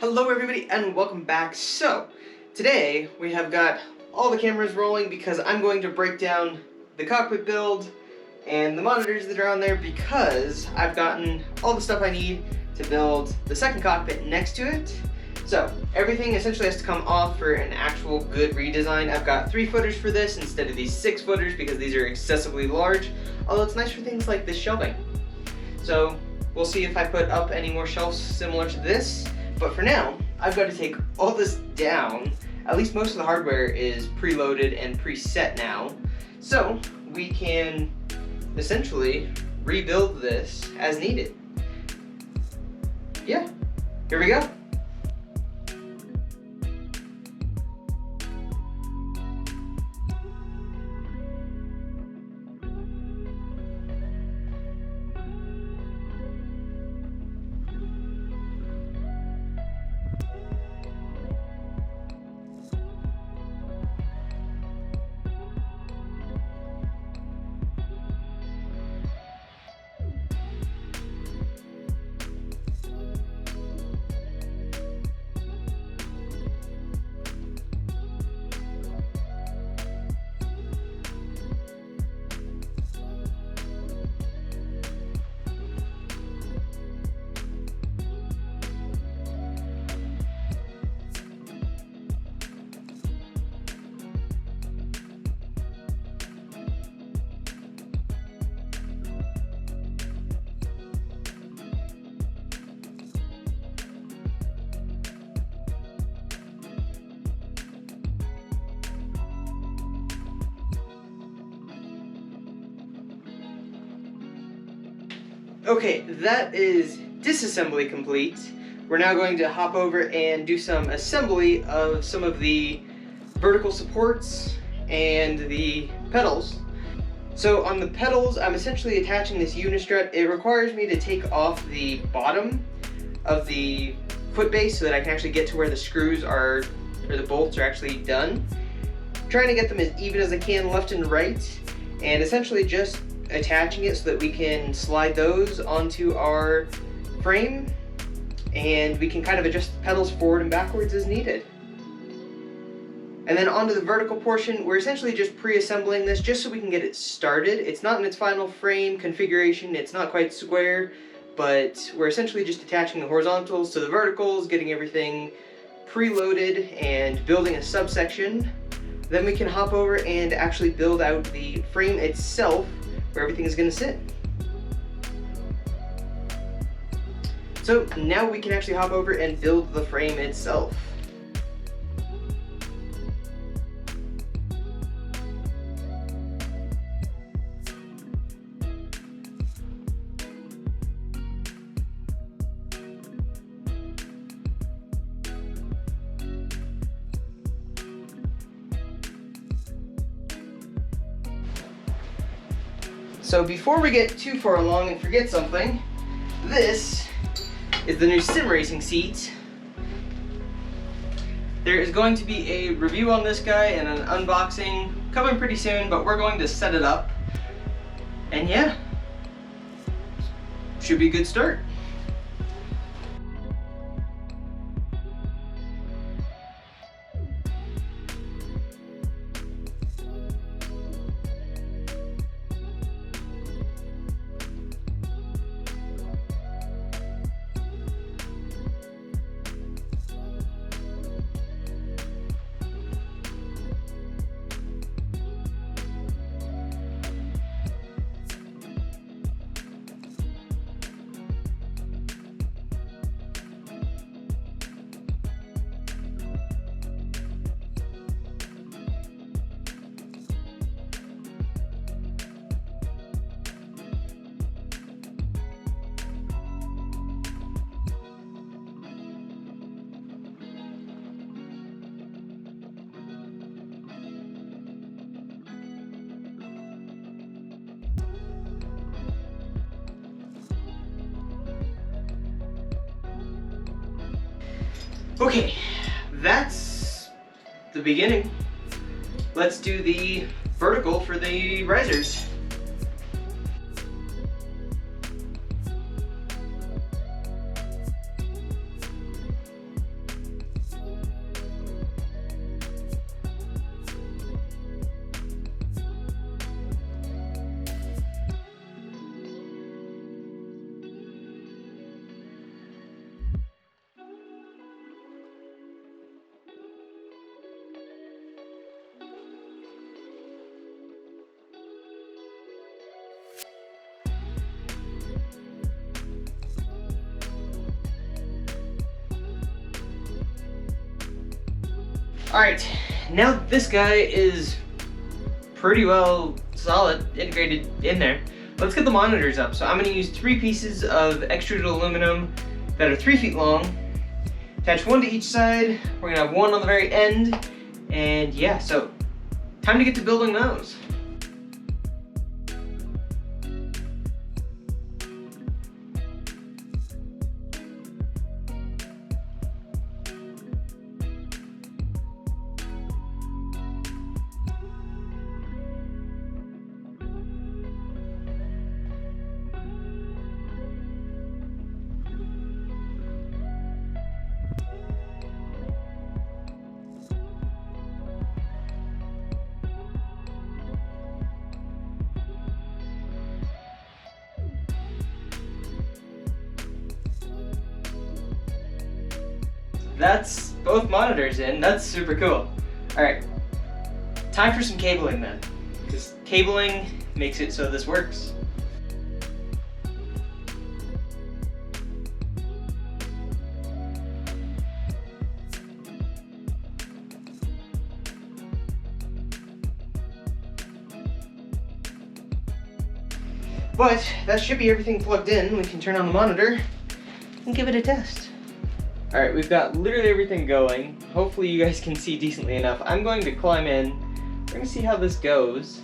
Hello everybody and welcome back. So, today we have got all the cameras rolling because I'm going to break down the cockpit build and the monitors that are on there because I've gotten all the stuff I need to build the second cockpit next to it. So, everything essentially has to come off for an actual good redesign. I've got 3 footers for this instead of these 6 footers because these are excessively large, although it's nice for things like this shelving. So, we'll see if I put up any more shelves similar to this. But for now, I've got to take all this down. At least most of the hardware is preloaded and preset now. So we can essentially rebuild this as needed. Yeah, here we go. Okay, that is disassembly complete. We're now going to hop over and do some assembly of some of the vertical supports and the pedals. So on the pedals, I'm essentially attaching this unistrut. It requires me to take off the bottom of the foot base so that I can actually get to where the screws are, or the bolts are actually done. I'm trying to get them as even as I can left and right, and essentially just attaching it so that we can slide those onto our frame and we can kind of adjust the pedals forward and backwards as needed. And then onto the vertical portion, we're essentially just pre-assembling this just so we can get it started. It's not in its final frame configuration, it's not quite square, but we're essentially just attaching the horizontals to the verticals, getting everything preloaded and building a subsection. Then we can hop over and actually build out the frame itself where everything is going to sit. So now we can actually hop over and build the frame itself. So before we get too far along and forget something, this is the new sim racing seat. There is going to be a review on this guy and an unboxing coming pretty soon, but we're going to set it up. And yeah, should be a good start. Okay, that's the beginning. Let's do the vertical for the risers. Alright, now that this guy is pretty well solid, integrated in there, let's get the monitors up. So I'm going to use 3 pieces of extruded aluminum that are 3 feet long. Attach 1 to each side. We're going to have 1 on the very end. And yeah, so time to get to building those. That's both monitors in. That's super cool. Alright, time for some cabling then, because cabling makes it so this works. But that should be everything plugged in. We can turn on the monitor and give it a test. Alright, we've got literally everything going. Hopefully you guys can see decently enough. I'm going to climb in. We're going to see how this goes.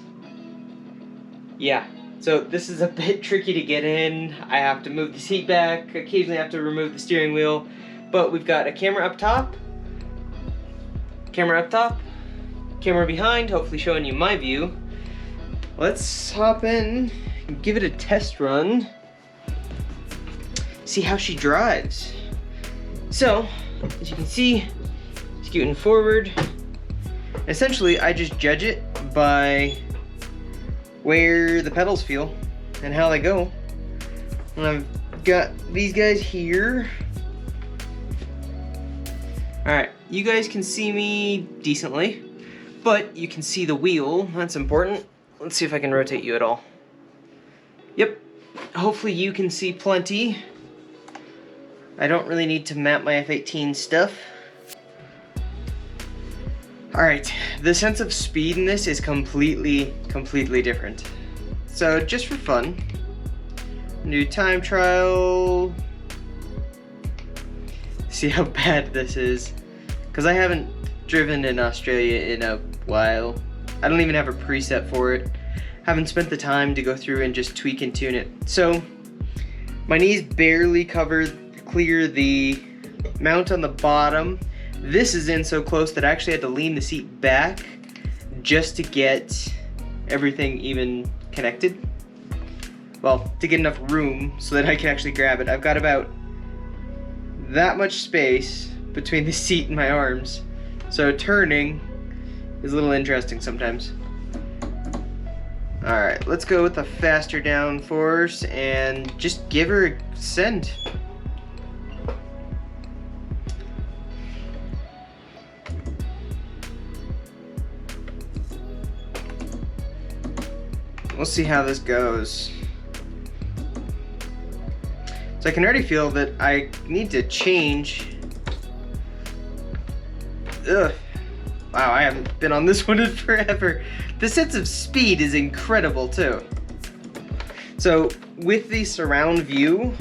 Yeah, so this is a bit tricky to get in. I have to move the seat back. Occasionally I have to remove the steering wheel. But we've got a camera up top. Camera behind, hopefully showing you my view. Let's hop in and give it a test run. See how she drives. So, as you can see, scooting forward. Essentially, I just judge it by where the pedals feel and how they go. And I've got these guys here. Alright, you guys can see me decently, but you can see the wheel. That's important. Let's see if I can rotate you at all. Yep, hopefully you can see plenty. I don't really need to map my F-18 stuff. Alright, the sense of speed in this is completely different. So just for fun, new time trial. See how bad this is. Because I haven't driven in Australia in a while. I don't even have a preset for it. Haven't spent the time to go through and just tweak and tune it. So my knees barely clear the mount on the bottom. This is in so close that I actually had to lean the seat back just to get everything even connected. Well, to get enough room so that I can actually grab it. I've got about that much space between the seat and my arms. So turning is a little interesting sometimes. Alright, let's go with the faster downforce and just give her a send. We'll see how this goes. So I can already feel that I need to change. Ugh. Wow, I haven't been on this one in forever. The sense of speed is incredible too. So with the surround view,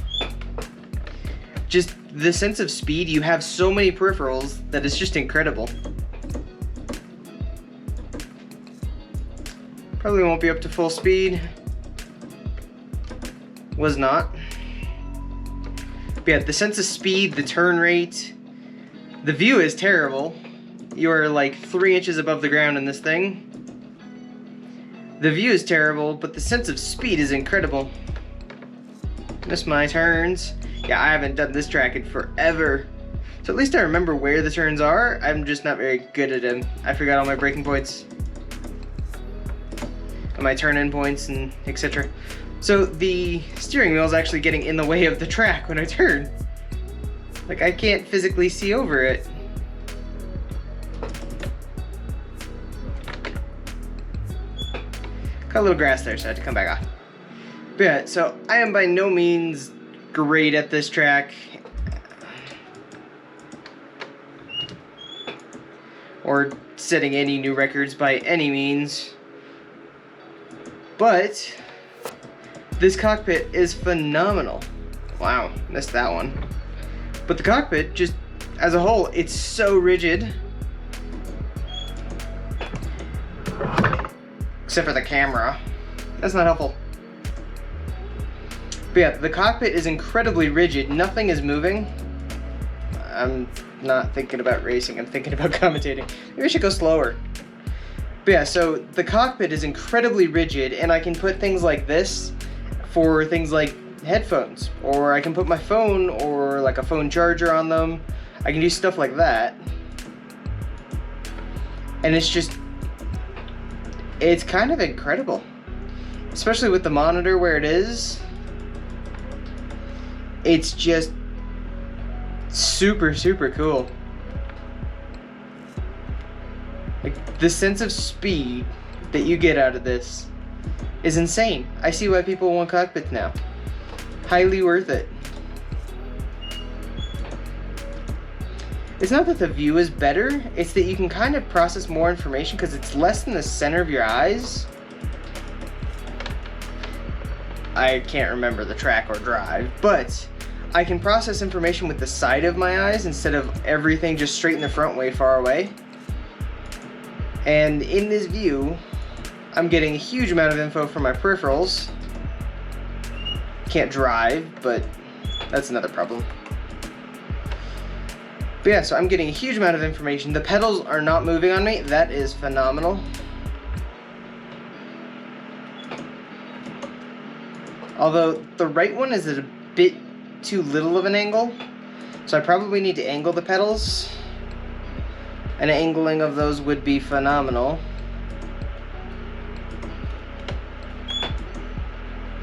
just the sense of speed, you have so many peripherals that it's just incredible. Probably won't be up to full speed. Was not. But yeah, the sense of speed, the turn rate, the view is terrible. You're like 3 inches above the ground in this thing. The view is terrible, but the sense of speed is incredible. Miss my turns. Yeah, I haven't done this track in forever. So at least I remember where the turns are. I'm just not very good at them. I forgot all my braking points. And my turn-in points and etc. So the steering wheel is actually getting in the way of the track when I turn. Like I can't physically see over it. Got a little grass there, so I had to come back off. But yeah, so I am by no means great at this track. or setting any new records by any means. But this cockpit is phenomenal. Wow, missed that one. But the cockpit, just as a whole, it's so rigid. Except for the camera. That's not helpful. But yeah, the cockpit is incredibly rigid. Nothing is moving. I'm not thinking about racing, I'm thinking about commentating. Maybe I should go slower. But yeah, so the cockpit is incredibly rigid, and I can put things like this for things like headphones, or I can put my phone or like a phone charger on them. I can do stuff like that. And it's kind of incredible. Especially with the monitor where it is. It's just super, super cool. Like, the sense of speed that you get out of this is insane. I see why people want cockpits now. Highly worth it. It's not that the view is better, it's that you can kind of process more information because it's less than the center of your eyes. I can't remember the track or drive, but I can process information with the side of my eyes instead of everything just straight in the front way far away. And in this view, I'm getting a huge amount of info from my peripherals. Can't drive, but that's another problem. But yeah, so I'm getting a huge amount of information. The pedals are not moving on me. That is phenomenal. Although the right one is at a bit too little of an angle, so I probably need to angle the pedals. An angling of those would be phenomenal.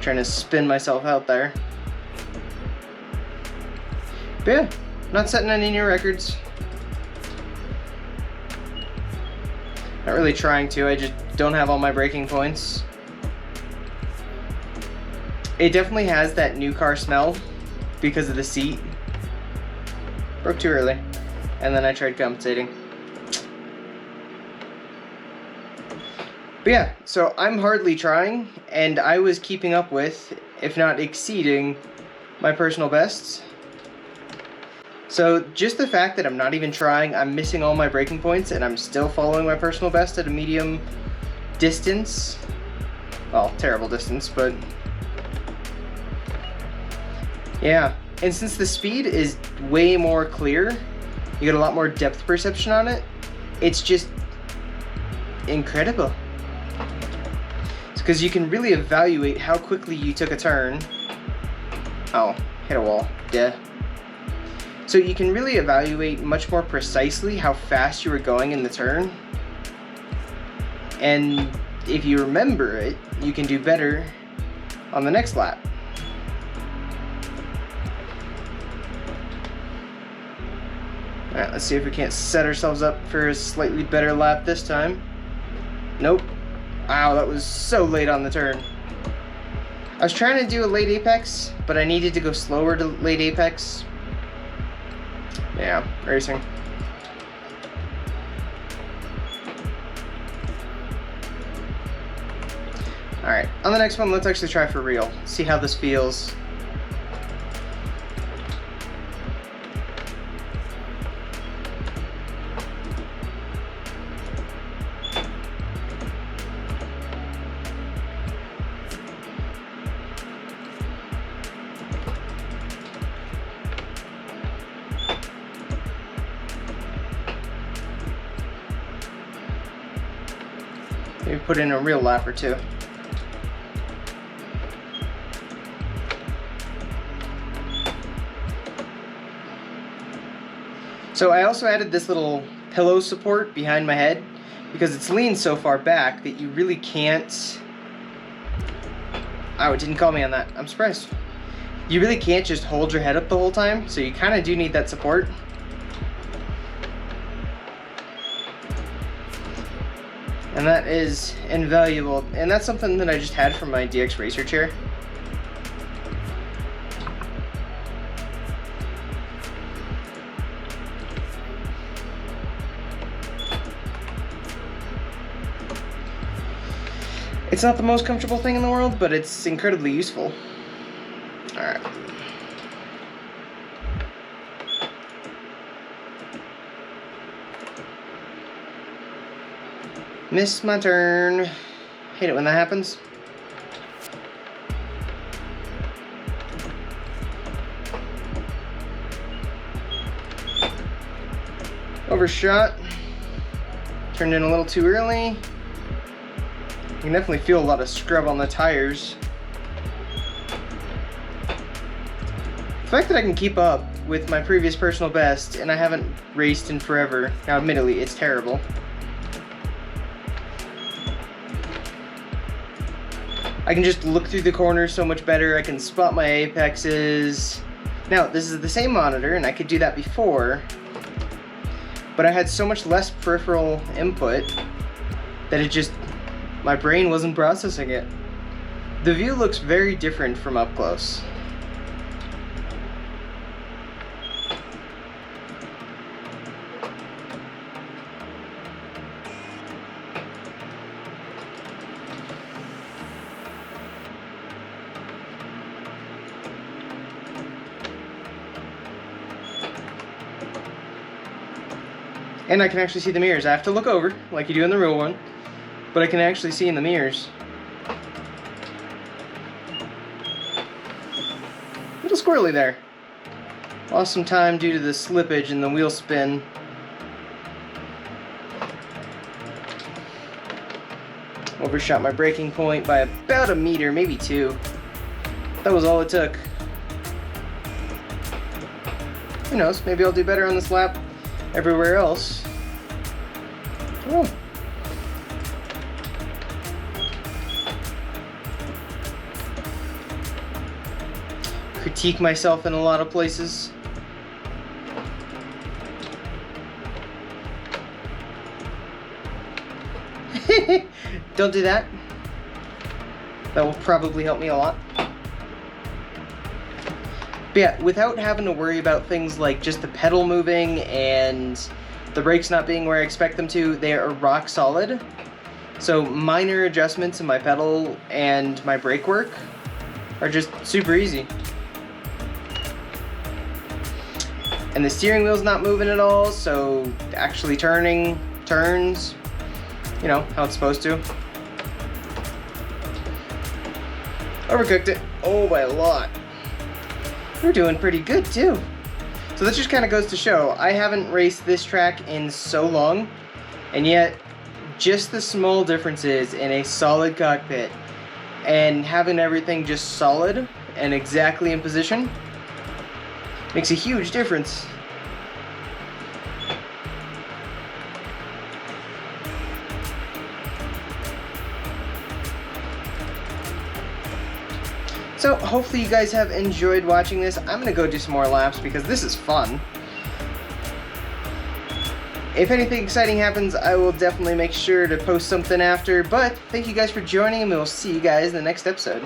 Trying to spin myself out there. But yeah, not setting any new records. Not really trying to, I just don't have all my braking points. It definitely has that new car smell because of the seat. Broke too early. And then I tried compensating. But yeah, so I'm hardly trying, and I was keeping up with, if not exceeding, my personal bests. So just the fact that I'm not even trying, I'm missing all my braking points, and I'm still following my personal best at a medium distance. Well, terrible distance, but yeah. And since the speed is way more clear, you get a lot more depth perception on it, it's just incredible. Because you can really evaluate how quickly you took a turn. Oh, hit a wall. Duh. So you can really evaluate much more precisely how fast you were going in the turn. And if you remember it, you can do better on the next lap. Alright, let's see if we can't set ourselves up for a slightly better lap this time. Nope. Wow, that was so late on the turn. I was trying to do a late apex, but I needed to go slower to late apex. Yeah, racing. Alright, on the next one, let's actually try for real. See how this feels. Maybe put in a real lap or two. So I also added this little pillow support behind my head because it's leaned so far back that you really can't... Oh, it didn't call me on that. I'm surprised. You really can't just hold your head up the whole time, so you kind of do need that support. And that is invaluable. And that's something that I just had from my DX Racer chair. It's not the most comfortable thing in the world, but it's incredibly useful. Alright. Missed my turn. Hate it when that happens. Overshot. Turned in a little too early. You can definitely feel a lot of scrub on the tires. The fact that I can keep up with my previous personal best and I haven't raced in forever. Now admittedly, it's terrible. I can just look through the corners so much better. I can spot my apexes. Now, this is the same monitor, and I could do that before, but I had so much less peripheral input that it just, my brain wasn't processing it. The view looks very different from up close. And I can actually see the mirrors. I have to look over, like you do in the real one, but I can actually see in the mirrors. A little squirrely there. Lost some time due to the slippage and the wheel spin. Overshot my braking point by about a meter, maybe 2. That was all it took. Who knows, maybe I'll do better on this lap everywhere else. Oh. Critique myself in a lot of places. Don't do that. That will probably help me a lot. But yeah, without having to worry about things like just the pedal moving and the brakes not being where I expect them to, they are rock solid. So minor adjustments in my pedal and my brake work are just super easy. And the steering wheel's not moving at all, so actually turning turns, you know, how it's supposed to. Overcooked it. Oh, by a lot. We're doing pretty good too. So this just kind of goes to show, I haven't raced this track in so long, and yet just the small differences in a solid cockpit and having everything just solid and exactly in position makes a huge difference. So hopefully you guys have enjoyed watching this. I'm going to go do some more laps because this is fun. If anything exciting happens, I will definitely make sure to post something after. But thank you guys for joining, and we'll see you guys in the next episode.